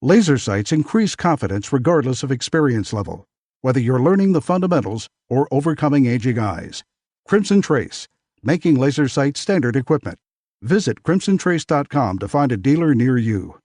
Laser sights increase confidence regardless of experience level, whether you're learning the fundamentals or overcoming aging eyes. Crimson Trace, making laser sight standard equipment. Visit crimsontrace.com to find a dealer near you.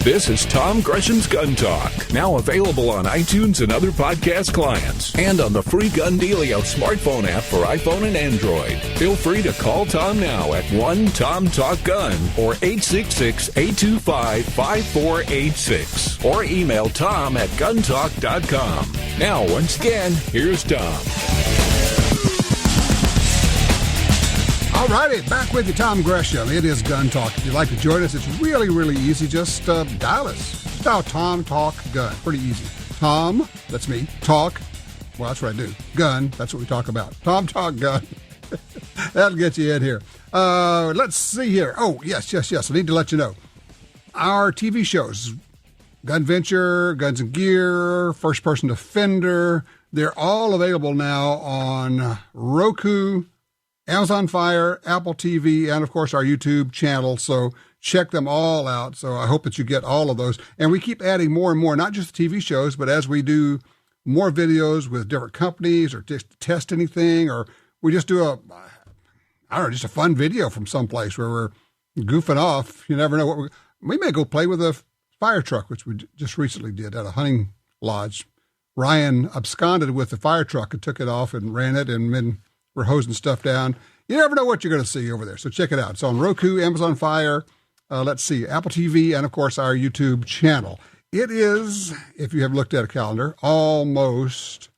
This is Tom Gresham's Gun Talk, now available on iTunes and other podcast clients, and on the free Gun Dealio smartphone app for iPhone and Android. Feel free to call Tom now at 1-TOM-TALK-GUN or 866-825-5486, or email Tom at guntalk.com. Now, once again, here's Tom. All righty, back with you, Tom Gresham. It is Gun Talk. If you'd like to join us, it's really, really easy. Just dial us. Just dial Tom Talk Gun. Pretty easy. Tom, that's me. Talk, well, that's what I do. Gun, that's what we talk about. Tom Talk Gun. That'll get you in here. Let's see here. Oh, yes. I need to let you know. Our TV shows, Gun Venture, Guns and Gear, First Person Defender, they're all available now on Roku, Amazon Fire, Apple TV, and, of course, our YouTube channel. So check them all out. So I hope that you get all of those. And we keep adding more and more, not just the TV shows, but as we do more videos with different companies or just test anything, or we just do just a fun video from someplace where we're goofing off. You never know we may go play with a fire truck, which we just recently did at a hunting lodge. Ryan absconded with the fire truck and took it off and ran it, and then we're hosing stuff down. You never know what you're going to see over there. So check it out. It's on Roku, Amazon Fire, Apple TV, and, of course, our YouTube channel. It is, if you have looked at a calendar, almost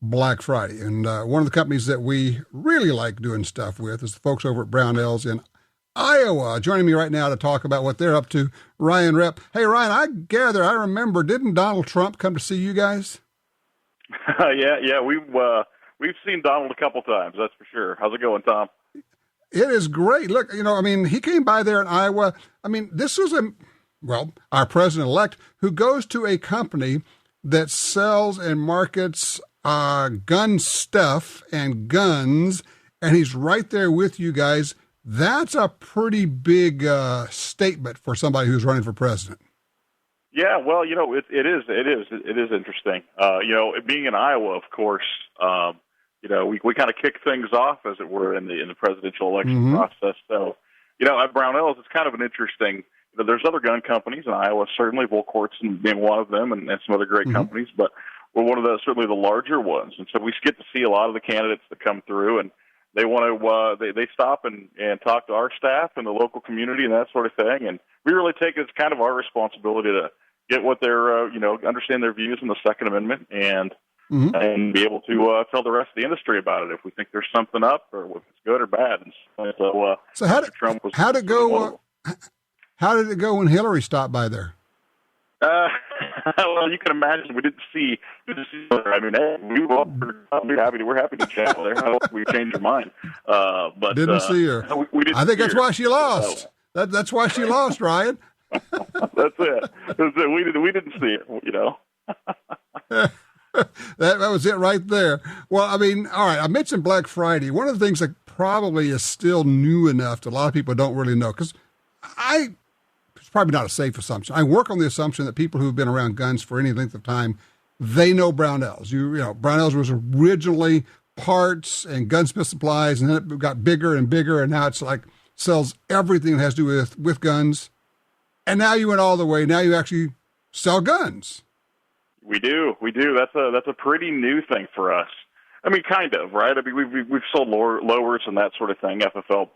Black Friday. And one of the companies that we really like doing stuff with is the folks over at Brownells in Iowa. Joining me right now to talk about what they're up to, Ryan Repp. Hey, Ryan, I remember, didn't Donald Trump come to see you guys? Yeah, we've seen Donald a couple times, that's for sure. How's it going, Tom? It is great. Look, he came by there in Iowa. This was our president-elect who goes to a company that sells and markets gun stuff and guns, and he's right there with you guys. That's a pretty big statement for somebody who's running for president. Yeah, well, it is interesting. Being in Iowa, of course, we kind of kick things off, as it were, in the presidential election process. So, at Brownells, it's kind of an interesting. There's other gun companies in Iowa, certainly Volkort's being one of them, and some other great companies, but we're one of certainly the larger ones. And so we get to see a lot of the candidates that come through, and they want to they stop and talk to our staff and the local community and that sort of thing. And we really take it as kind of our responsibility to get what their understand their views on the Second Amendment and be able to tell the rest of the industry about it if we think there's something up or if it's good or bad. And so how did it go? How did it go when Hillary stopped by there? Well, you can imagine we didn't see her. We're happy to chat with her. I hope we change your mind. But didn't see her. We didn't I think that's her. why she lost. So. That's why she lost, Ryan. That's it. We didn't see it. That was it right there. Well, all right, I mentioned Black Friday. One of the things that probably is still new enough that a lot of people don't really know, because it's probably not a safe assumption. I work on the assumption that people who've been around guns for any length of time, they know Brownells. Brownells was originally parts and gunsmith supplies, and then it got bigger and bigger, and now it's like sells everything that has to do with guns. And now you went all the way. Now you actually sell guns. We do. That's a pretty new thing for us. Kind of, right? We've sold lowers and that sort of thing, FFL,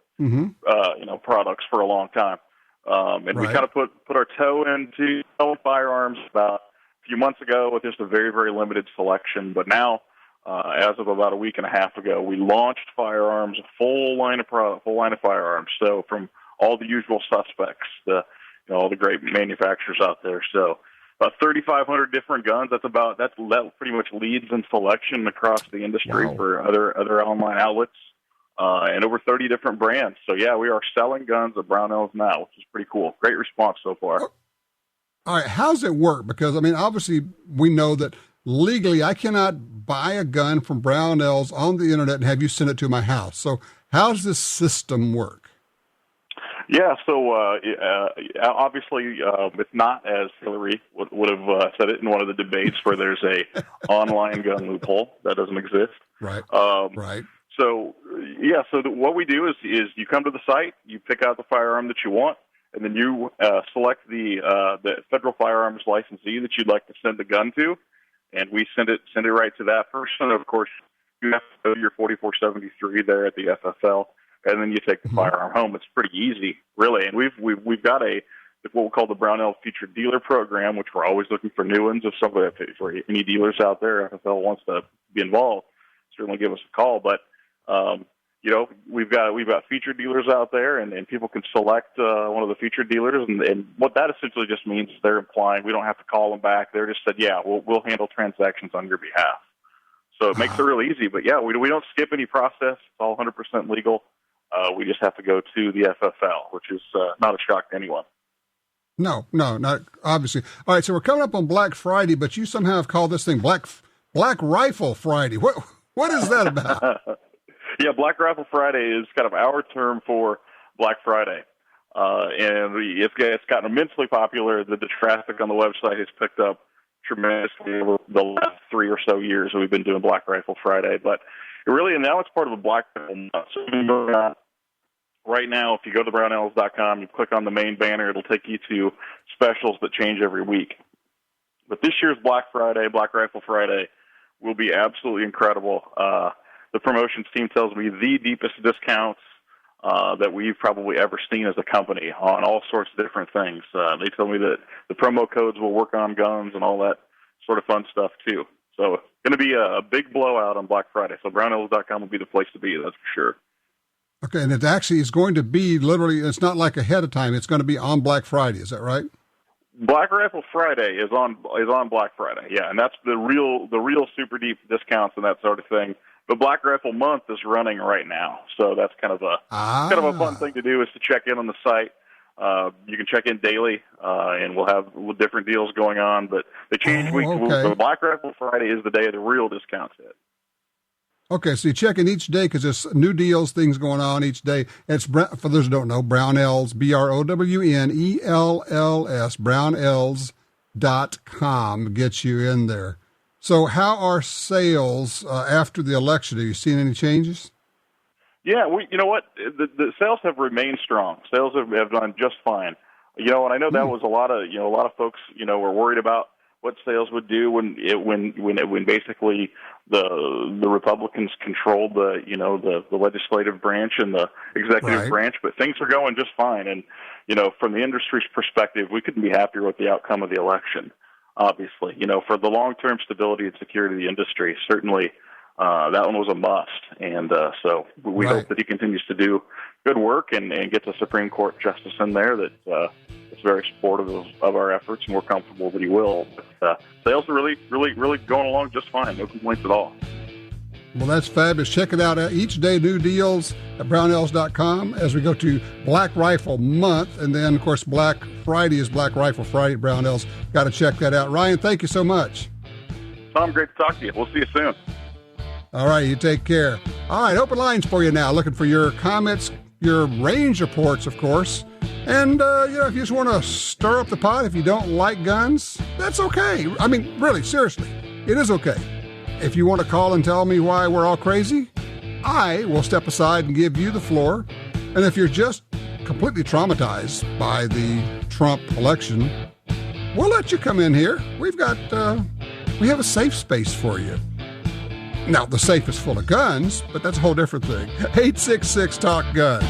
products for a long time. And we kind of put our toe into selling firearms about a few months ago with just a very, very limited selection. But now, as of about a week and a half ago, we launched firearms, a full line of firearms. So from all the usual suspects, all the great manufacturers out there. So about 3,500 different guns. That pretty much leads in selection across the industry for other online outlets, and over 30 different brands. So yeah, we are selling guns at Brownells now, which is pretty cool. Great response so far. All right, how's it work? Because obviously we know that legally, I cannot buy a gun from Brownells on the internet and have you send it to my house. So how does this system work? Yeah, so obviously it's not as Hillary would have said it in one of the debates where there's a online gun loophole. That doesn't exist. Right. Right. So, yeah, so what we do is you come to the site, you pick out the firearm that you want, and then you select the federal firearms licensee that you'd like to send the gun to, and we send it right to that person. Of course, you have to go to your 4473 there at the FFL, and then you take the firearm home. It's pretty easy, really. And we've got what we call the Brownell Featured Dealer Program, which we're always looking for new ones. If somebody, for any dealers out there, FFL wants to be involved, certainly give us a call. But we've got featured dealers out there, and people can select one of the featured dealers, and what that essentially just means is they're implying we don't have to call them back. They're just said, yeah, we'll handle transactions on your behalf. So it makes it real easy. But yeah, we don't skip any process. It's all 100% legal. We just have to go to the FFL, which is not a shock to anyone. No, not obviously. All right, so we're coming up on Black Friday, but you somehow have called this thing Black Rifle Friday. What is that about? Yeah, Black Rifle Friday is kind of our term for Black Friday. And it's gotten immensely popular. The traffic on the website has picked up tremendously over the last 3 or so years that we've been doing Black Rifle Friday. But now it's part of a Black Rifle month. So right now, if you go to Brownells.com, you click on the main banner, it'll take you to specials that change every week. But this year's Black Rifle Friday, will be absolutely incredible. The promotions team tells me the deepest discounts that we've probably ever seen as a company on all sorts of different things. They tell me that the promo codes will work on guns and all that sort of fun stuff too. So it's going to be a big blowout on Black Friday. So Brownells.com will be the place to be, that's for sure. Okay, and it actually is going to be literally, it's not like ahead of time, it's going to be on Black Friday, is that right? Black Rifle Friday is on Black Friday, yeah, and that's the real super deep discounts and that sort of thing. But Black Rifle Month is running right now, so that's kind of a fun thing to do is to check in on the site. You can check in daily, and we'll have different deals going on. But they change week. Okay. So Black Rifle Friday is the day the real discounts hit. Okay, so you check in each day because there's new deals, things going on each day. It's, for those who don't know, Brownells, Brownells, Brownells.com gets you in there. So how are sales after the election? Have you seen any changes? Yeah, you know what? The sales have remained strong. Sales have done just fine. And I know that was a lot of folks, were worried about what sales would do when basically the Republicans controlled the legislative branch and the executive branch, but things are going just fine. And from the industry's perspective, we couldn't be happier with the outcome of the election. Obviously, for the long-term stability and security of the industry, certainly that one was a must. And so we hope that he continues to do good work and gets a Supreme Court justice in there that is very supportive of our efforts, and we're comfortable that he will. But sales are really, really, really going along just fine. No complaints at all. Well, that's fabulous. Check it out. Each day, new deals at Brownells.com as we go to Black Rifle Month. And then, of course, Black Friday is Black Rifle Friday at Brownells. Got to check that out. Ryan, thank you so much. Tom, great to talk to you. We'll see you soon. All right, you take care. All right, open lines for you now. Looking for your comments, your range reports, of course. And, if you just want to stir up the pot, if you don't like guns, that's okay. I mean, really, seriously, it is okay. If you want to call and tell me why we're all crazy, I will step aside and give you the floor. And if you're just completely traumatized by the Trump election, we'll let you come in here. We have a safe space for you. Now, the safe is full of guns, but that's a whole different thing. 866-TALK-GUN.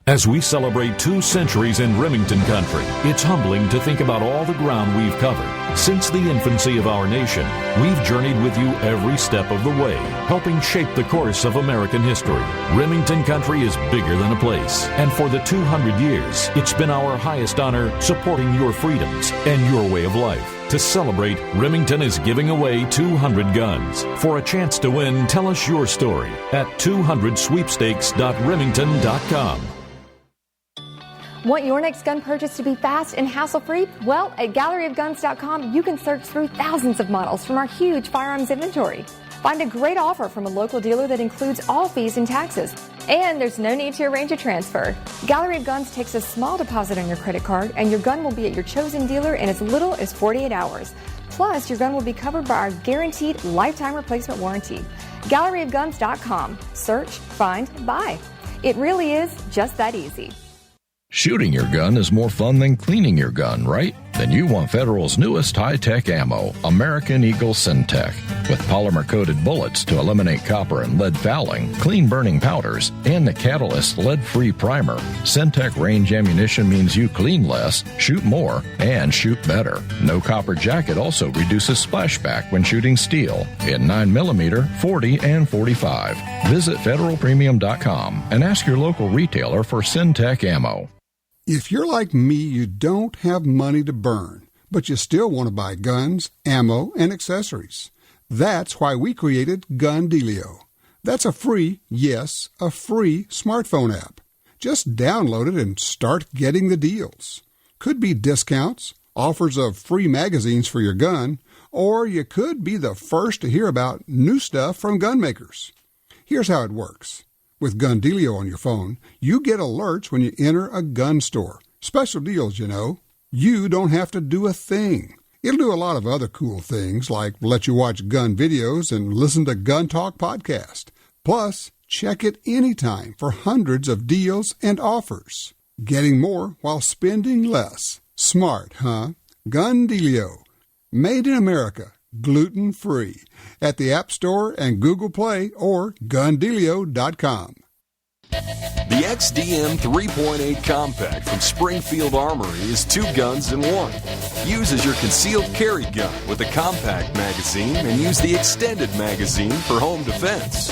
As we celebrate 2 centuries in Remington country, it's humbling to think about all the ground we've covered. Since the infancy of our nation, we've journeyed with you every step of the way, helping shape the course of American history. Remington country is bigger than a place, and for the 200 years, it's been our highest honor supporting your freedoms and your way of life. To celebrate, Remington is giving away 200 guns. For a chance to win, tell us your story at 200sweepstakes.remington.com. Want your next gun purchase to be fast and hassle-free? Well, at galleryofguns.com, you can search through thousands of models from our huge firearms inventory. Find a great offer from a local dealer that includes all fees and taxes. And there's no need to arrange a transfer. Gallery of Guns takes a small deposit on your credit card, and your gun will be at your chosen dealer in as little as 48 hours. Plus, your gun will be covered by our guaranteed lifetime replacement warranty. GalleryofGuns.com. Search, find, buy. It really is just that easy. Shooting your gun is more fun than cleaning your gun, right? Then you want Federal's newest high-tech ammo, American Eagle Syntech. With polymer-coated bullets to eliminate copper and lead fouling, clean-burning powders, and the Catalyst lead-free primer, Syntech range ammunition means you clean less, shoot more, and shoot better. No copper jacket also reduces splashback when shooting steel in 9mm, 40, and 45. Visit federalpremium.com and ask your local retailer for Syntech ammo. If you're like me, you don't have money to burn, but you still want to buy guns, ammo, and accessories. That's why we created Gun Dealio. That's a free, yes, a free smartphone app. Just download it and start getting the deals. Could be discounts, offers of free magazines for your gun, or you could be the first to hear about new stuff from gun makers. Here's how it works. With Gun Dealio on your phone, you get alerts when you enter a gun store. Special deals, you know. You don't have to do a thing. It'll do a lot of other cool things, like let you watch gun videos and listen to Gun Talk podcast. Plus, check it anytime for hundreds of deals and offers. Getting more while spending less. Smart, huh? Gun Dealio. Made in America. Gluten-free. At the App Store and Google Play or gundealio.com. The XDM 3.8 Compact from Springfield Armory is 2 guns in 1. Use as your concealed carry gun with a compact magazine and use the extended magazine for home defense.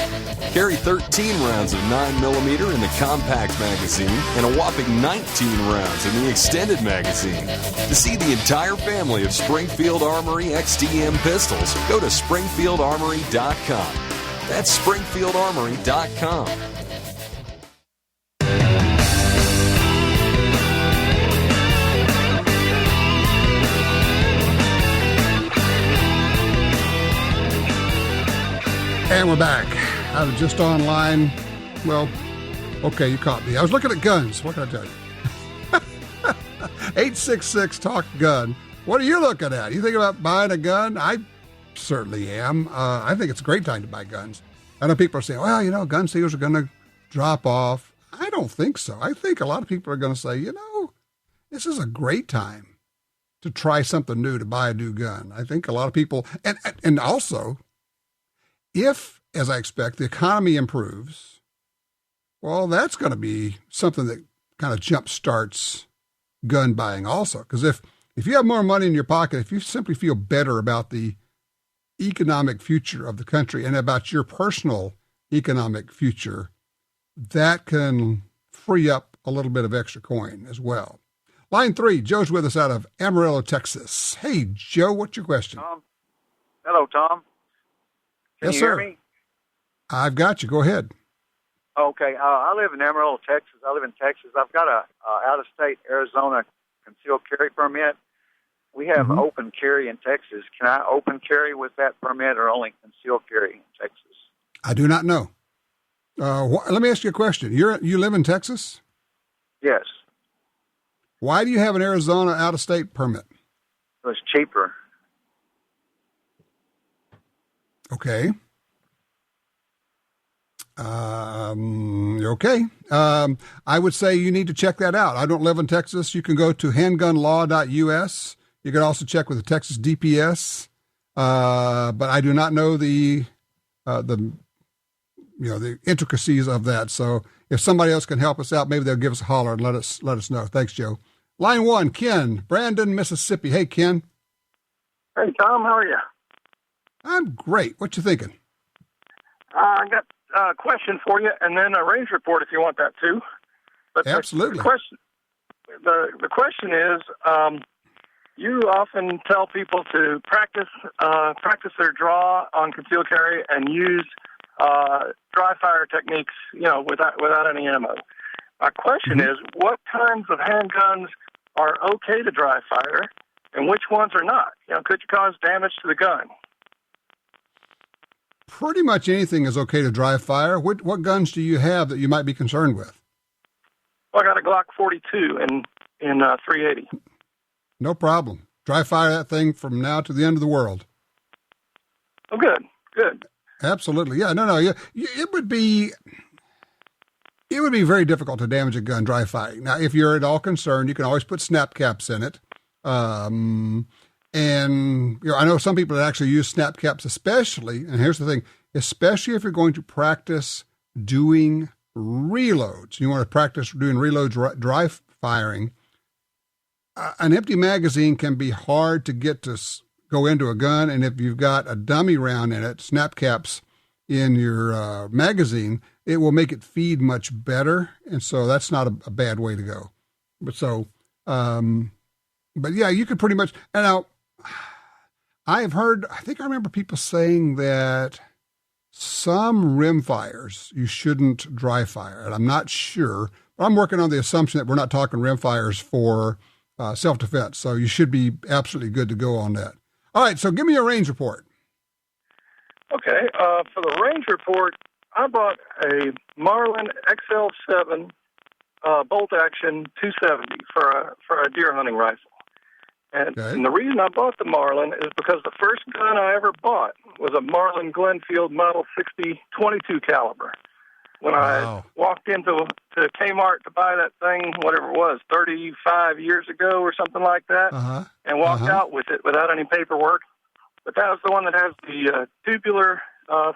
Carry 13 rounds of 9mm in the compact magazine and a whopping 19 rounds in the extended magazine. To see the entire family of Springfield Armory XDM pistols, go to springfieldarmory.com. That's springfieldarmory.com. And we're back. I was just online. Well, okay, you caught me. I was looking at guns. What can I tell you? 866-TALK-GUN. What are you looking at? You think about buying a gun? I certainly am. I think it's a great time to buy guns. I know people are saying, well, you know, gun sales are going to drop off. I don't think so. I think a lot of people are going to say, you know, this is a great time to try something new, to buy a new gun. I think a lot of people, and also, if, as I expect, the economy improves, well, that's going to be something that kind of jump starts gun buying also. Because if you have more money in your pocket, if you simply feel better about the economic future of the country and about your personal economic future, that can free up a little bit of extra coin as well. Line 3, Joe's with us out of Amarillo, Texas. Hey, Joe, what's your question? Tom. Hello, Tom. Can Yes, you sir. hear me? I've got you. Go ahead. Okay. I live in Amarillo, Texas. I live in Texas. I've got a out-of-state Arizona concealed carry permit. We have open carry in Texas. Can I open carry with that permit or only concealed carry in Texas? I do not know. Let me ask you a question. You live in Texas? Yes. Why do you have an Arizona out-of-state permit? It was cheaper. Okay. Okay. I would say you need to check that out. I don't live in Texas. You can go to handgunlaw.us. You can also check with the Texas DPS. But I do not know the intricacies of that. So if somebody else can help us out, maybe they'll give us a holler and let us know. Thanks, Joe. Line 1, Ken, Brandon, Mississippi. Hey, Ken. Hey, Tom, how are you? I'm great. What you thinking? I got a question for you, and then a range report if you want that too. But Absolutely. The question is, you often tell people to practice their draw on concealed carry and use dry fire techniques, without any ammo. My question is, what kinds of handguns are okay to dry fire, and which ones are not? Could you cause damage to the gun? Pretty much anything is okay to dry fire. What guns do you have that you might be concerned with? Well, I got a Glock 42 in 380. No problem. Dry fire that thing from now to the end of the world. Oh, good. Absolutely. Yeah, no. It would be very difficult to damage a gun dry firing. Now, if you're at all concerned, you can always put snap caps in it. And I know some people that actually use snap caps, especially, and here's the thing, especially if you're going to practice doing reloads. You want to practice doing reloads dry firing. An empty magazine can be hard to get to go into a gun, and if you've got a dummy round in it, snap caps in your magazine, it will make it feed much better, and so that's not a bad way to go. But yeah, you could pretty much. And now, I think I remember people saying that some rim fires you shouldn't dry fire, and I'm not sure. But I'm working on the assumption that we're not talking rim fires for self-defense, so you should be absolutely good to go on that. All right, so give me a range report. Okay, for the range report, I bought a Marlin XL7 bolt-action 270 for a deer hunting rifle. And the reason I bought the Marlin is because the first gun I ever bought was a Marlin Glenfield Model 60 22 caliber. When I walked into Kmart to buy that thing, whatever it was, 35 years ago or something like that, and walked out with it without any paperwork. But that was the one that has the tubular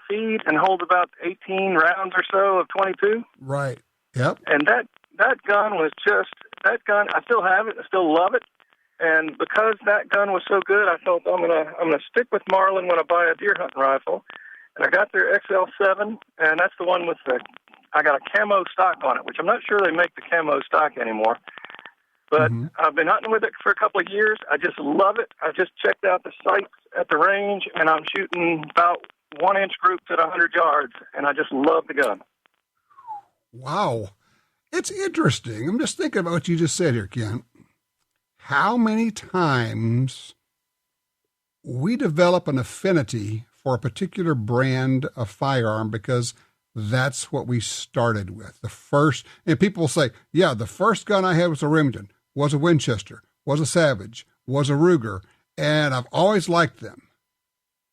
feed and holds about 18 rounds or so of 22. Right. Yep. And that gun was just, that gun, I still have it, I still love it. And because that gun was so good, I thought I'm gonna stick with Marlin when I buy a deer hunting rifle. And I got their XL7, and that's the one with I got a camo stock on it, which I'm not sure they make the camo stock anymore. But I've been hunting with it for a couple of years. I just love it. I just checked out the sights at the range, and I'm shooting about 1-inch groups at 100 yards, and I just love the gun. Wow. It's interesting. I'm just thinking about what you just said here, Ken. How many times we develop an affinity for a particular brand of firearm because that's what we started with. And people will say, yeah, the first gun I had was a Remington, was a Winchester, was a Savage, was a Ruger, and I've always liked them.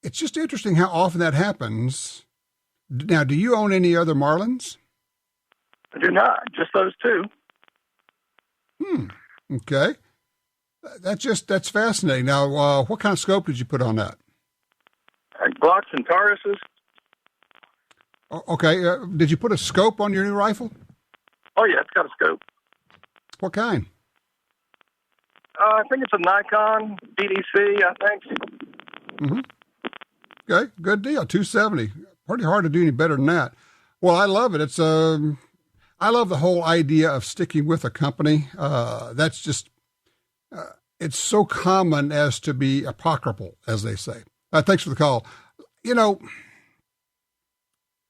It's just interesting how often that happens. Now, do you own any other Marlins? I do not, just those two. Okay. That's fascinating. Now, what kind of scope did you put on that? Glocks and Tauruses. Okay. Did you put a scope on your new rifle? Oh, yeah, it's got a scope. What kind? I think it's a Nikon DDC, I think. Okay, good deal. 270. Pretty hard to do any better than that. Well, I love it. I love the whole idea of sticking with a company. That's just, it's so common as to be apocryphal, as they say. Thanks for the call.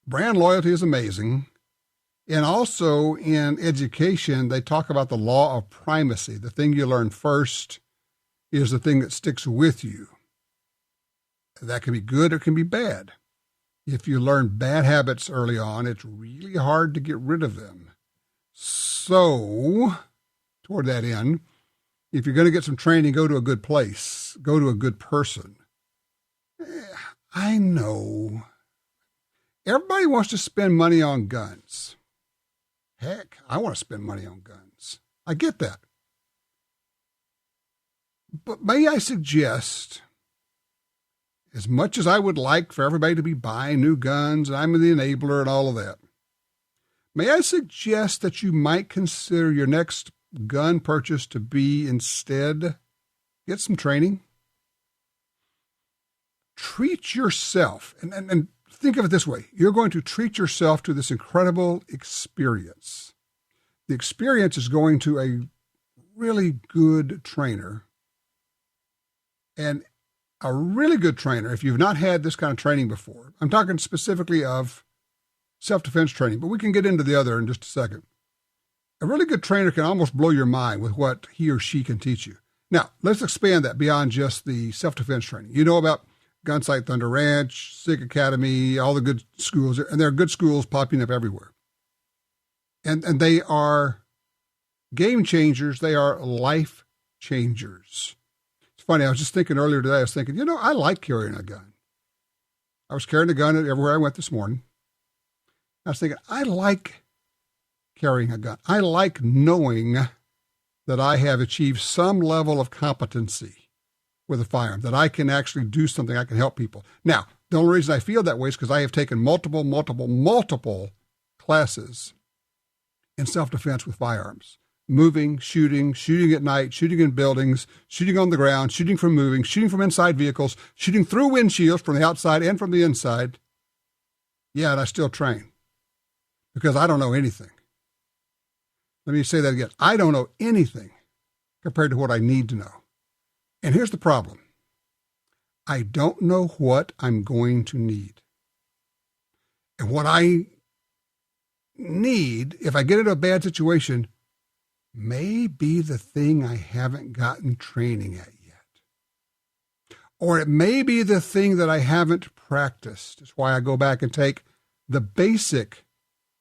Brand loyalty is amazing. And also in education, they talk about the law of primacy. The thing you learn first is the thing that sticks with you. That can be good or it can be bad. If you learn bad habits early on, it's really hard to get rid of them. So, toward that end, if you're going to get some training, go to a good place. Go to a good person. I know. Everybody wants to spend money on guns. Heck, I want to spend money on guns. I get that. But may I suggest, as much as I would like for everybody to be buying new guns, and I'm the enabler and all of that, may I suggest that you might consider your next gun purchase to be instead, get some training. Treat yourself, and think of it this way. You're going to treat yourself to this incredible experience. The experience is going to a really good trainer. And a really good trainer, if you've not had this kind of training before, I'm talking specifically of self-defense training, but we can get into the other in just a second. A really good trainer can almost blow your mind with what he or she can teach you. Now, let's expand that beyond just the self-defense training. You know about Gunsight Thunder Ranch, SIG Academy, all the good schools, and there are good schools popping up everywhere. And they are game changers. They are life changers. It's funny, I was just thinking earlier today, I like carrying a gun. I was carrying a gun everywhere I went this morning. I was thinking, I like carrying a gun. I like knowing that I have achieved some level of competency with a firearm, that I can actually do something, I can help people. Now, the only reason I feel that way is because I have taken multiple classes in self-defense with firearms. Moving, shooting at night, shooting in buildings, shooting on the ground, shooting from moving, shooting from inside vehicles, shooting through windshields from the outside and from the inside. Yeah, and I still train because I don't know anything. Let me say that again. I don't know anything compared to what I need to know. And here's the problem. I don't know what I'm going to need. And what I need, if I get into a bad situation, may be the thing I haven't gotten training at yet. Or it may be the thing that I haven't practiced. That's why I go back and take the basic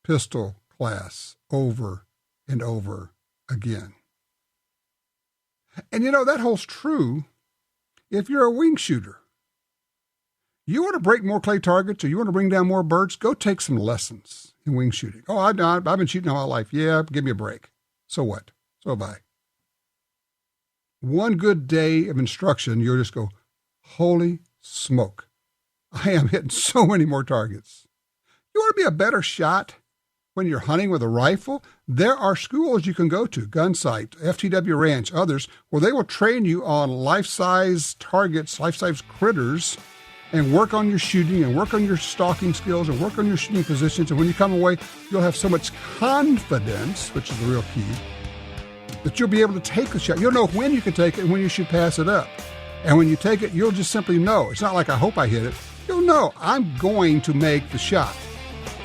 pistol class over and over again. And that holds true if you're a wing shooter. You want to break more clay targets or you want to bring down more birds, go take some lessons in wing shooting. Oh, I've been shooting all my life. Yeah, give me a break. So what? So have I. One good day of instruction, you'll just go, holy smoke. I am hitting so many more targets. You want to be a better shot when you're hunting with a rifle? There are schools you can go to, Gunsight, FTW Ranch, others, where they will train you on life-size targets, life-size critters, and work on your shooting and work on your stalking skills and work on your shooting positions. And when you come away, you'll have so much confidence, which is the real key, that you'll be able to take the shot. You'll know when you can take it and when you should pass it up. And when you take it, you'll just simply know. It's not like I hope I hit it. You'll know I'm going to make the shot.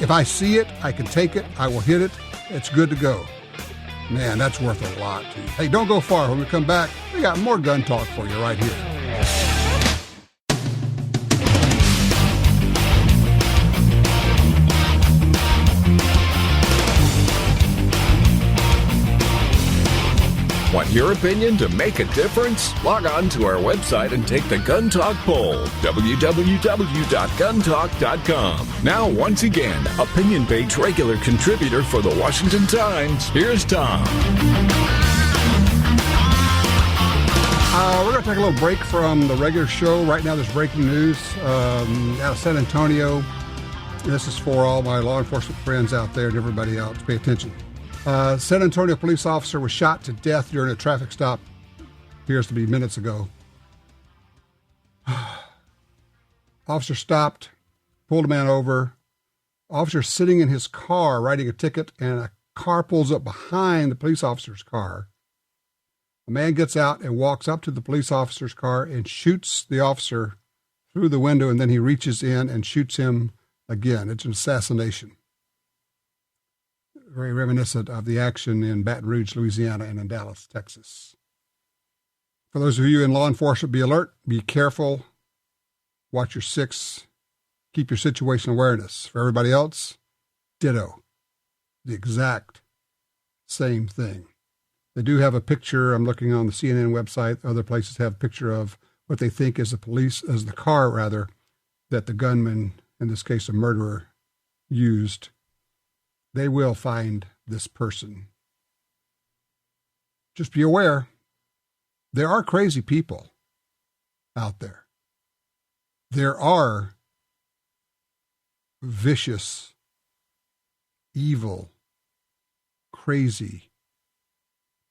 If I see it, I can take it, I will hit it, it's good to go. Man, that's worth a lot to you. Hey, don't go far. When we come back, we got more gun talk for you right here. Want your opinion to make a difference? Log on to our website and take the Gun Talk poll, www.guntalk.com. Now, once again, opinion page regular contributor for the Washington Times, here's Tom. We're going to take a little break from the regular show. Right now, there's breaking news out of San Antonio. This is for all my law enforcement friends out there and everybody else. Pay attention. San Antonio police officer was shot to death during a traffic stop. Appears to be minutes ago. Officer stopped, pulled a man over. Officer sitting in his car writing a ticket, and a car pulls up behind the police officer's car. A man gets out and walks up to the police officer's car and shoots the officer through the window, and then he reaches in and shoots him again. It's an assassination. Very reminiscent of the action in Baton Rouge, Louisiana, and in Dallas, Texas. For those of you in law enforcement, be alert, be careful, watch your six, keep your situational awareness. For everybody else, ditto. The exact same thing. They do have a picture, I'm looking on the CNN website, other places have a picture of what they think is the car that the gunman, in this case a murderer, used. They will find this person. Just be aware, there are crazy people out there. There are vicious, evil, crazy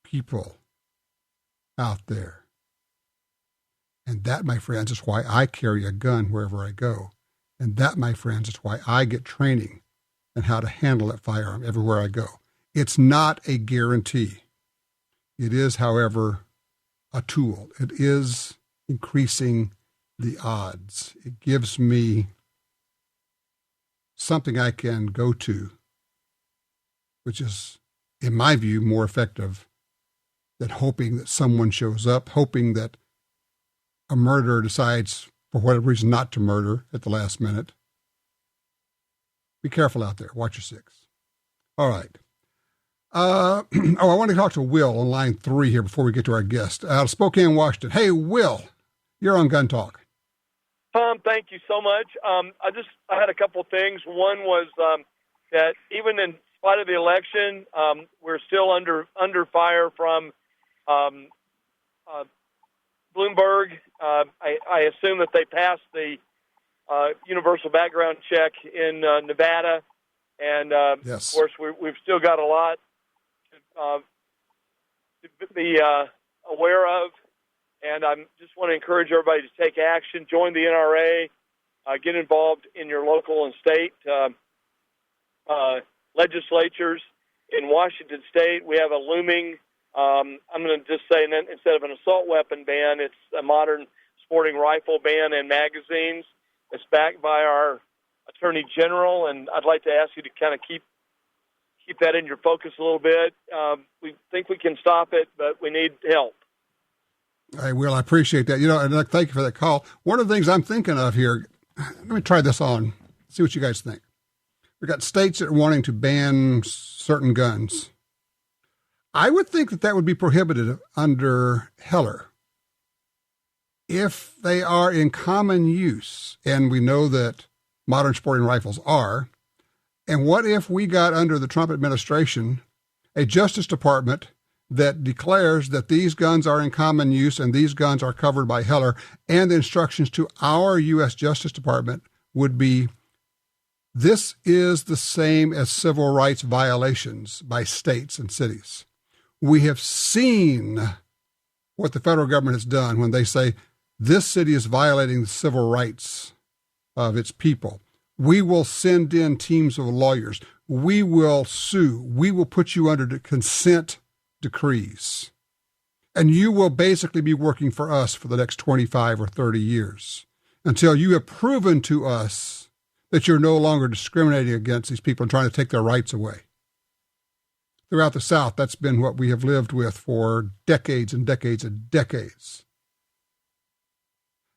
people out there. And that, my friends, is why I carry a gun wherever I go. And that, my friends, is why I get training and how to handle that firearm everywhere I go. It's not a guarantee. It is, however, a tool. It is increasing the odds. It gives me something I can go to, which is in my view, more effective than hoping that someone shows up, hoping that a murderer decides for whatever reason not to murder at the last minute. Be careful out there. Watch your six. All right. I want to talk to Will on line 3 here before we get to our guest out of Spokane, Washington. Hey, Will, you're on Gun Talk. Tom, thank you so much. I had a couple of things. One was that even in spite of the election, we're still under fire from Bloomberg. I assume that they passed the universal background check in Nevada, and yes. Of course we've still got a lot to be aware of. And I just want to encourage everybody to take action, join the NRA, get involved in your local and state legislatures. In Washington State, we have a looming, I'm going to just say, instead of an assault weapon ban, it's a modern sporting rifle ban and magazines. It's backed by our Attorney General, and I'd like to ask you to kind of keep that in your focus a little bit. We think we can stop it, but we need help. I will. I appreciate that. And thank you for that call. One of the things I'm thinking of here, let me try this on, see what you guys think. We've got states that are wanting to ban certain guns. I would think that would be prohibited under Heller if they are in common use, and we know that modern sporting rifles are. And what if we got under the Trump administration a Justice Department that declares that these guns are in common use and these guns are covered by Heller, and the instructions to our U.S. Justice Department would be, this is the same as civil rights violations by states and cities. We have seen what the federal government has done when they say this city is violating the civil rights of its people. We will send in teams of lawyers. We will sue. We will put you under the consent decrees. And you will basically be working for us for the next 25 or 30 years until you have proven to us that you're no longer discriminating against these people and trying to take their rights away. Throughout the South, that's been what we have lived with for decades and decades and decades.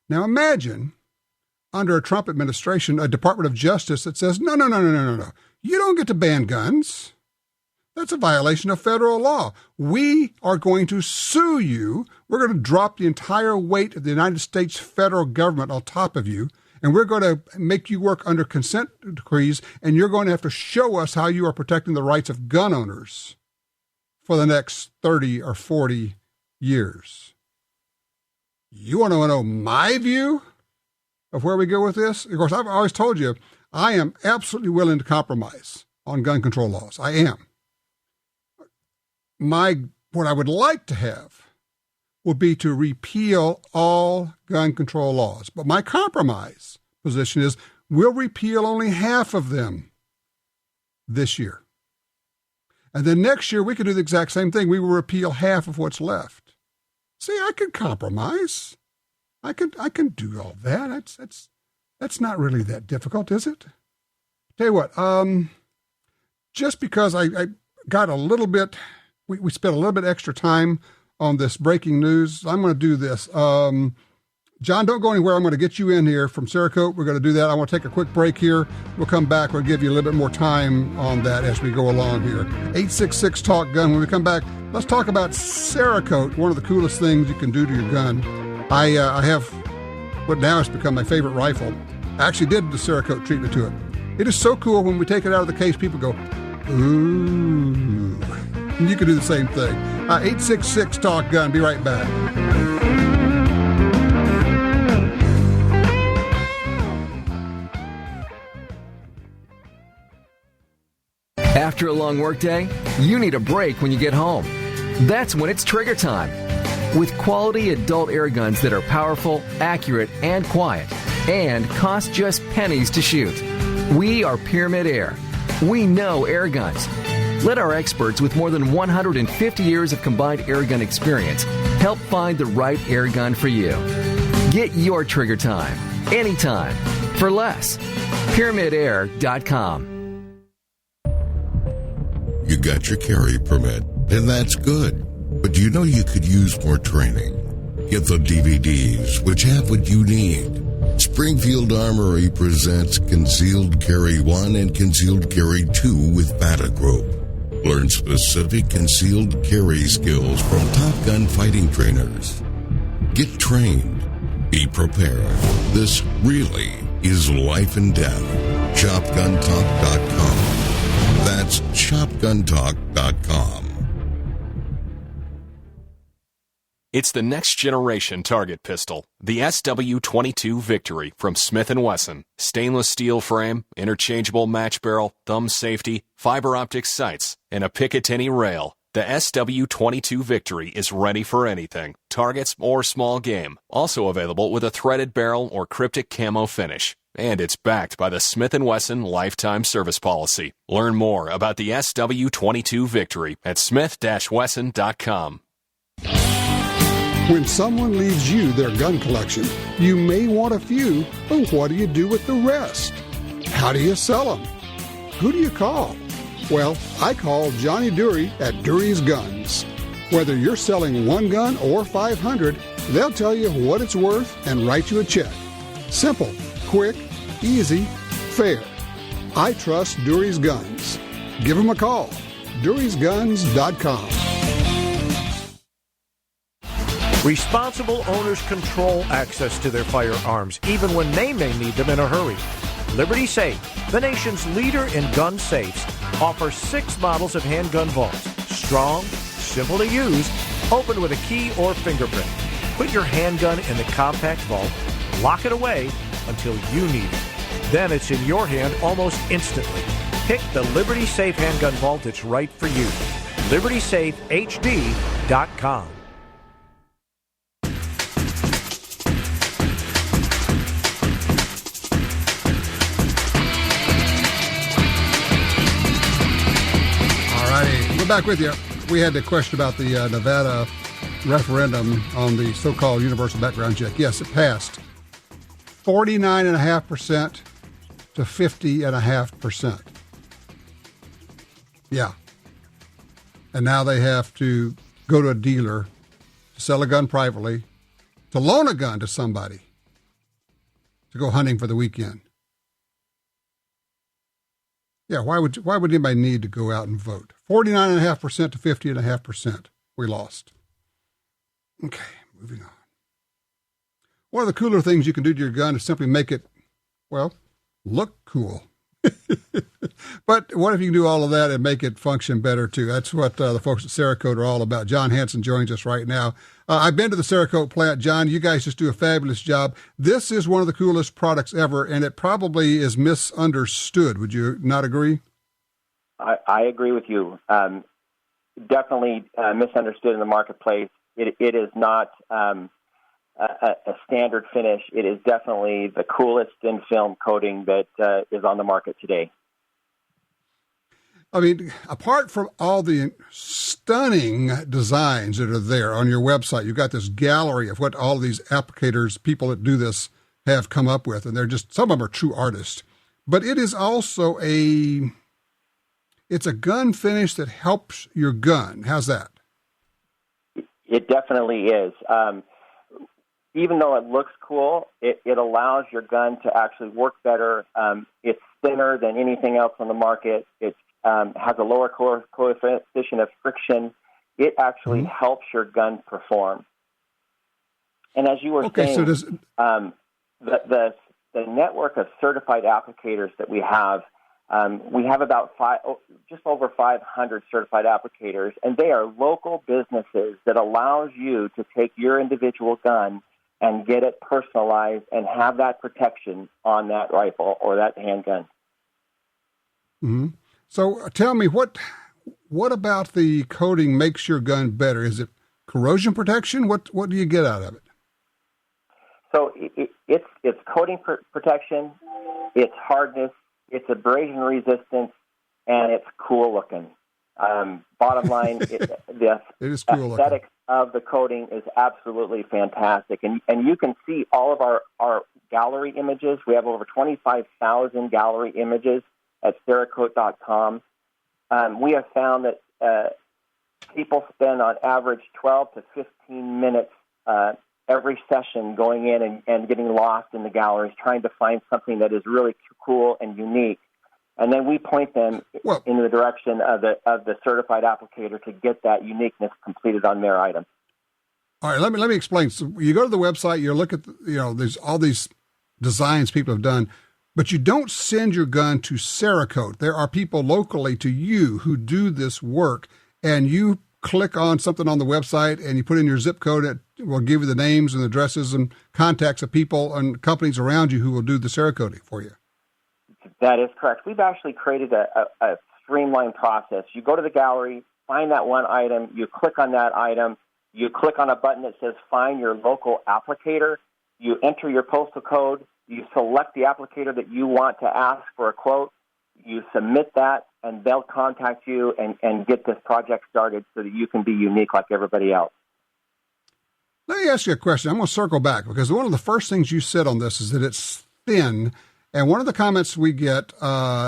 Now imagine, under a Trump administration, a Department of Justice that says, no. You don't get to ban guns. That's a violation of federal law. We are going to sue you. We're going to drop the entire weight of the United States federal government on top of you, and we're going to make you work under consent decrees, and you're going to have to show us how you are protecting the rights of gun owners for the next 30 or 40 years. You want to know my view of where we go with this? Of course, I've always told you, I am absolutely willing to compromise on gun control laws. I am. What I would like to have would be to repeal all gun control laws. But my compromise position is we'll repeal only half of them this year. And then next year we could do the exact same thing. We will repeal half of what's left. See, I can compromise. I can do all that. That's not really that difficult, is it? Tell you what, just because I got a little bit, we spent a little bit extra time on this breaking news, I'm going to do this. John, don't go anywhere. I'm going to get you in here from Cerakote. We're going to do that. I want to take a quick break here. We'll come back. We'll give you a little bit more time on that as we go along here. 866-TALK-GUN. When we come back, let's talk about Cerakote, one of the coolest things you can do to your gun. I have what now has become my favorite rifle. I actually did the Cerakote treatment to it. It is so cool when we take it out of the case, people go, ooh. And you can do the same thing. 866-TALK-GUN. Be right back. After a long workday, you need a break when you get home. That's when it's trigger time. With quality adult air guns that are powerful, accurate, and quiet, and cost just pennies to shoot. We are Pyramid Air. We know air guns. Let our experts with more than 150 years of combined air gun experience help find the right air gun for you. Get your trigger time, anytime, for less. PyramidAir.com. You got your carry permit, and that's good. But you know you could use more training. Get the DVDs, which have what you need. Springfield Armory presents Concealed Carry 1 and Concealed Carry 2 with Bata Group. Learn specific concealed carry skills from Top Gun fighting trainers. Get trained. Be prepared. This really is life and death. ShopGunTalk.com. That's ShopGunTalk.com. It's the next generation target pistol, the SW22 Victory from Smith & Wesson. Stainless steel frame, interchangeable match barrel, thumb safety, fiber optic sights, and a Picatinny rail. The SW22 Victory is ready for anything, targets or small game. Also available with a threaded barrel or cryptic camo finish. And it's backed by the Smith & Wesson Lifetime Service Policy. Learn more about the SW22 Victory at smith-wesson.com. When someone leaves you their gun collection, you may want a few, but what do you do with the rest? How do you sell them? Who do you call? Well, I call Johnny Dury at Dury's Guns. Whether you're selling one gun or 500, they'll tell you what it's worth and write you a check. Simple, quick, easy, fair. I trust Dury's Guns. Give them a call. DurysGuns.com. Responsible owners control access to their firearms, even when they may need them in a hurry. Liberty Safe, the nation's leader in gun safes, offers 6 models of handgun vaults. Strong, simple to use, open with a key or fingerprint. Put your handgun in the compact vault, lock it away until you need it. Then it's in your hand almost instantly. Pick the Liberty Safe handgun vault that's right for you. LibertySafeHD.com. We're back with you. We had the question about the Nevada referendum on the so-called universal background check. Yes, it passed. 49.5% to 50.5%. Yeah. And now they have to go to a dealer to sell a gun privately, to loan a gun to somebody, to go hunting for the weekend. Yeah, why would anybody need to go out and vote? 49.5% to 50.5%. We lost. Okay, moving on. One of the cooler things you can do to your gun is simply make it, well, look cool. But what if you can do all of that and make it function better, too? That's what the folks at Cerakote are all about. John Hanson joins us right now. I've been to the Cerakote plant. John, you guys just do a fabulous job. This is one of the coolest products ever, and it probably is misunderstood. Would you not agree? I agree with you. Definitely misunderstood in the marketplace. It is not a standard finish. It is definitely the coolest thin film coating that is on the market today. I mean, apart from all the stunning designs that are there on your website, you've got this gallery of what all these applicators, people that do this, have come up with. And they're just, some of them are true artists. But it is also it's a gun finish that helps your gun. How's that? It definitely is. Even though it looks cool, it allows your gun to actually work better. It's thinner than anything else on the market. It has a lower coefficient of friction. It actually helps your gun perform. And as you were saying, so the network of certified applicators that we have about just over 500 certified applicators, and they are local businesses that allows you to take your individual gun and get it personalized and have that protection on that rifle or that handgun. Mm-hmm. So tell me, what about the coating makes your gun better? Is it corrosion protection? What do you get out of it? So it's coating protection, it's hardness, it's abrasion resistance, and it's cool looking. Bottom line, the aesthetics of the coating is absolutely fantastic. And you can see all of our gallery images. We have over 25,000 gallery images at Cerakote.com. we have found that people spend on average 12 to 15 minutes every session going in and getting lost in the galleries, trying to find something that is really cool and unique. And then we point them in the direction of the certified applicator to get that uniqueness completed on their item. All right, let me explain. So you go to the website, you look at, there's all these designs people have done, but you don't send your gun to Cerakote. There are people locally to you who do this work, and you click on something on the website and you put in your zip code. It will give you the names and addresses and contacts of people and companies around you who will do the Cerakoting for you. That is correct. We've actually created a streamlined process. You go to the gallery, find that one item, you click on that item, you click on a button that says find your local applicator, you enter your postal code, you select the applicator that you want to ask for a quote, you submit that, and they'll contact you and get this project started so that you can be unique like everybody else. Let me ask you a question. I'm going to circle back because one of the first things you said on this is that it's thin. And one of the comments we get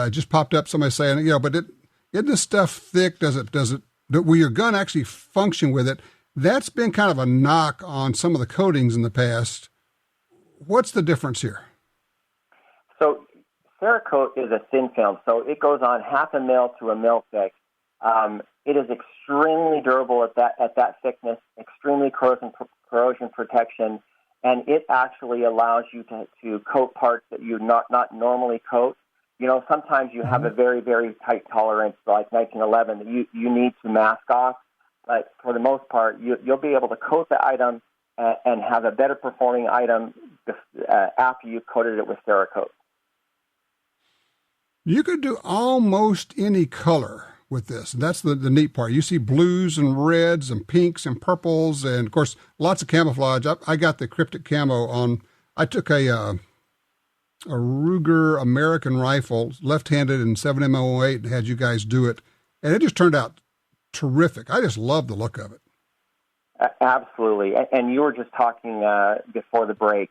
just popped up, somebody saying, but isn't this stuff thick? Will your gun actually function with it? That's been kind of a knock on some of the coatings in the past. What's the difference here? So Cerakote is a thin film, so it goes on half a mil to a mil thick. It is extremely durable at that thickness, extremely corrosion protection, and it actually allows you to coat parts that you not normally coat. Sometimes you have a very, very tight tolerance, like 1911, that you need to mask off. But for the most part, you'll be able to coat the item and have a better performing item after you've coated it with Cerakote. You could do almost any color with this. And that's the neat part. You see blues and reds and pinks and purples and, of course, lots of camouflage. I got the cryptic camo on. I took a Ruger American rifle, left-handed in 7mm08, and had you guys do it. And it just turned out terrific. I just love the look of it. Absolutely. And you were just talking before the break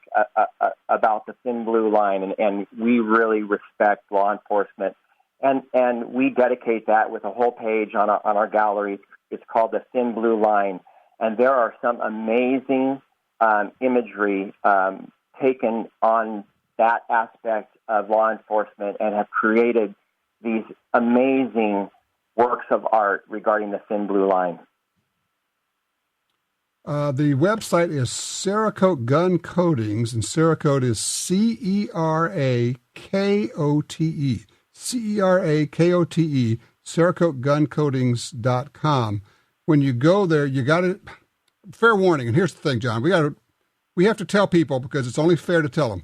about the thin blue line, and we really respect law enforcement. And we dedicate that with a whole page on our gallery. It's called the Thin Blue Line. And there are some amazing imagery taken on that aspect of law enforcement and have created these amazing works of art regarding the Thin Blue Line. The website is Cerakote Gun Coatings, and Cerakote is Cerakote. Cerakote, CerakoteGunCoatings.com. When you go there, you got to, fair warning, and here's the thing, John, we have to tell people, because it's only fair to tell them,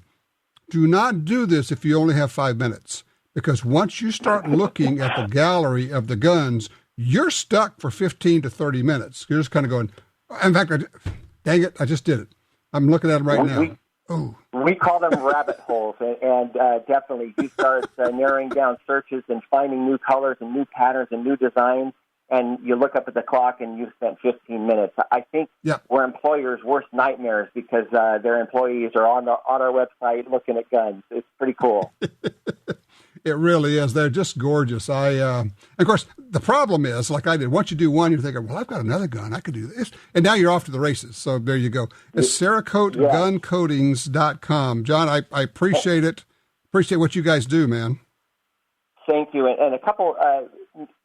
do not do this if you only have 5 minutes, because once you start looking at the gallery of the guns, you're stuck for 15 to 30 minutes. You're just kind of going, in fact, dang it, I just did it. I'm looking at them right now. We call them rabbit holes, and definitely you start narrowing down searches and finding new colors and new patterns and new designs, and you look up at the clock and you've spent 15 minutes. I think we're employers' worst nightmares because their employees are on our website looking at guns. It's pretty cool. It really is. They're just gorgeous. Of course, the problem is, like I did, once you do one, you're thinking, well, I've got another gun. I could do this. And now you're off to the races. So there you go. It's CerakoteGunCoatings.com. John, I appreciate it. Appreciate what you guys do, man. Thank you. And a couple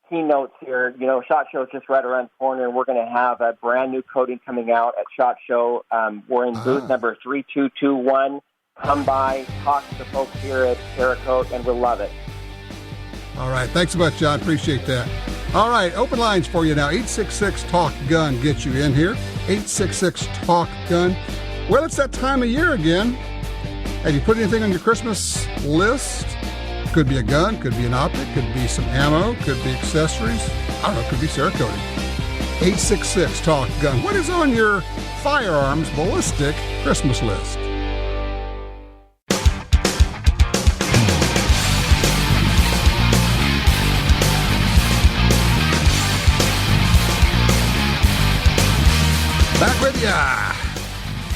keynotes here. SHOT Show is just right around the corner, and we're going to have a brand new coating coming out at SHOT Show. We're in booth number 3221. Come by, talk to the folks here at Cerakote, and we'll love it. All right. Thanks so much, John. Appreciate that. All right. Open lines for you now. 866-TALK-GUN gets you in here. 866-TALK-GUN. Well, it's that time of year again. Have you put anything on your Christmas list? Could be a gun, could be an optic, could be some ammo, could be accessories. I don't know, could be Cerakoting. 866-TALK-GUN. What is on your firearms ballistic Christmas list? Back with ya.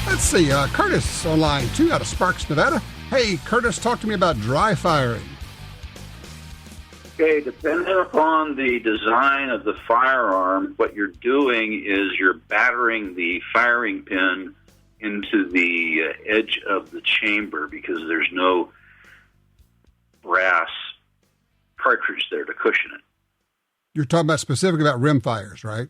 Let's see, Curtis on line 2 out of Sparks, Nevada. Hey, Curtis, talk to me about dry firing. Okay, depending upon the design of the firearm, what you're doing is you're battering the firing pin into the edge of the chamber because there's no brass cartridge there to cushion it. You're talking about specifically about rim fires, right?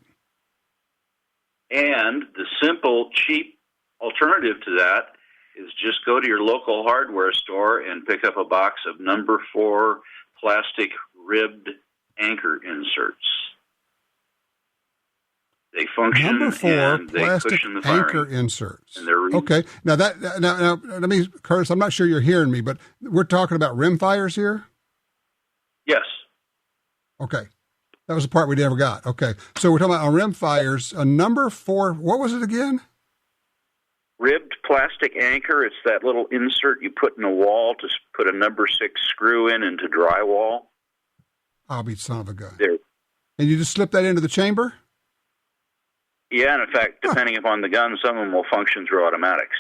And the simple, cheap alternative to that is just go to your local hardware store and pick up a box of number 4 plastic ribbed anchor inserts. They function number 4 and they plastic cushion the firing. anchor inserts. And they're okay. Now let me, Curtis, I'm not sure you're hearing me, but we're talking about rim fires here? Yes. Okay. That was the part we never got. Okay. So we're talking about on rim fires, a number 4, what was it again? Ribbed plastic anchor. It's that little insert you put in a wall to put a number 6 screw into drywall. I'll be son of a gun. There. And you just slip that into the chamber? Yeah, and in fact, depending upon the gun, some of them will function through automatics.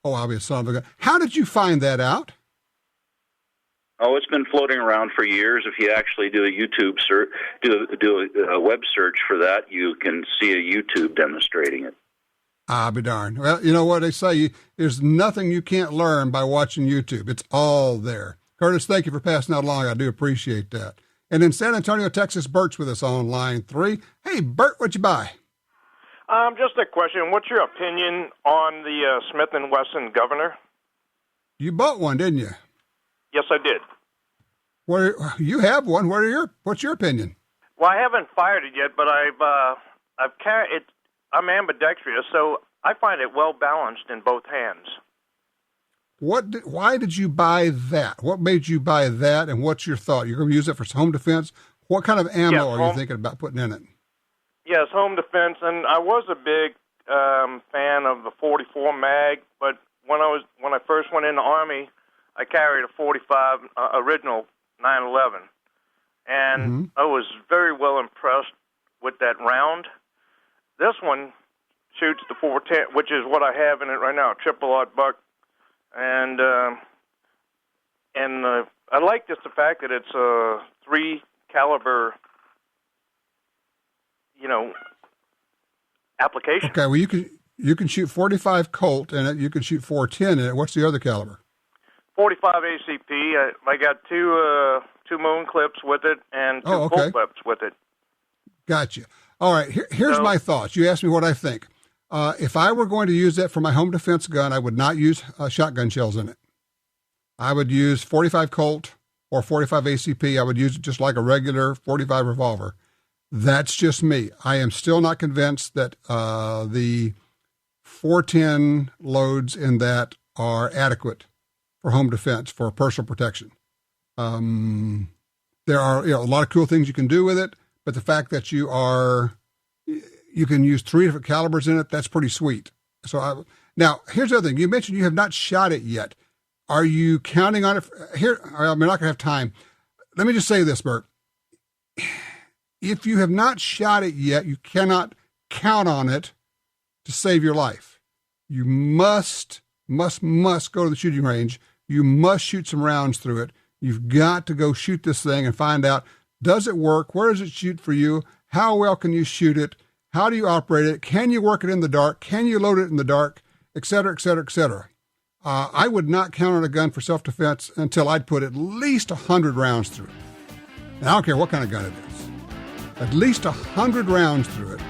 Oh, I'll be a son of a gun. How did you find that out? Oh, it's been floating around for years. If you actually do a YouTube search, do a web search for that, you can see a YouTube demonstrating it. I'll be darned. Well, you know what they say, there's nothing you can't learn by watching YouTube. It's all there. Curtis, thank you for passing that along. I do appreciate that. And in San Antonio, Texas, Bert's with us on line 3. Hey, Bert, what'd you buy? Just a question. What's your opinion on the Smith & Wesson Governor? You bought one, didn't you? Yes, I did. You have one. What's your opinion? Well, I haven't fired it yet, but I've carried it. I'm ambidextrous, so I find it well balanced in both hands. Why did you buy that? What made you buy that, and what's your thought? You're going to use it for home defense? What kind of ammo are you thinking about putting in it? Yes, home defense, and I was a big fan of the 44 mag, but when I first went in the Army, I carried a 45 original 911, and I was very well impressed with that round. This one shoots the 410, which is what I have in it right now, a triple-aught buck, and I like just the fact that it's a 3 caliber, application. Okay, well you can shoot 45 Colt in it. You can shoot 410 in it. What's the other caliber? 45 ACP. I got two moon clips with it and 2 full clips with it. Gotcha. All right, here's my thoughts. You asked me what I think. If I were going to use that for my home defense gun, I would not use shotgun shells in it. I would use 45 Colt or 45 ACP. I would use it just like a regular 45 revolver. That's just me. I am still not convinced that the 410 loads in that are adequate for home defense, for personal protection. There are a lot of cool things you can do with it, but the fact that you can use 3 different calibers in it, that's pretty sweet. So now, here's the other thing. You mentioned you have not shot it yet. Are you counting on it? Here, I'm not going to have time. Let me just say this, Bert. If you have not shot it yet, you cannot count on it to save your life. You must go to the shooting range. You must shoot some rounds through it. You've got to go shoot this thing and find out, does it work? Where does it shoot for you? How well can you shoot it? How do you operate it? Can you work it in the dark? Can you load it in the dark? Et cetera, et cetera, et cetera. I would not count on a gun for self-defense until I'd put at least 100 rounds through it. And I don't care what kind of gun it is. At least 100 rounds through it,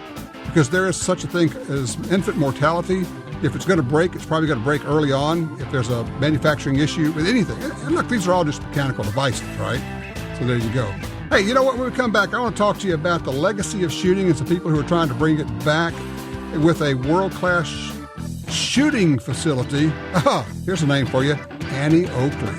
because there is such a thing as infant mortality. If it's going to break, it's probably going to break early on if there's a manufacturing issue with anything. And look, these are all just mechanical devices, right? So there you go. Hey, you know what? When we come back, I want to talk to you about the legacy of shooting and some people who are trying to bring it back with a world-class shooting facility. Here's a name for you, Annie Oakley.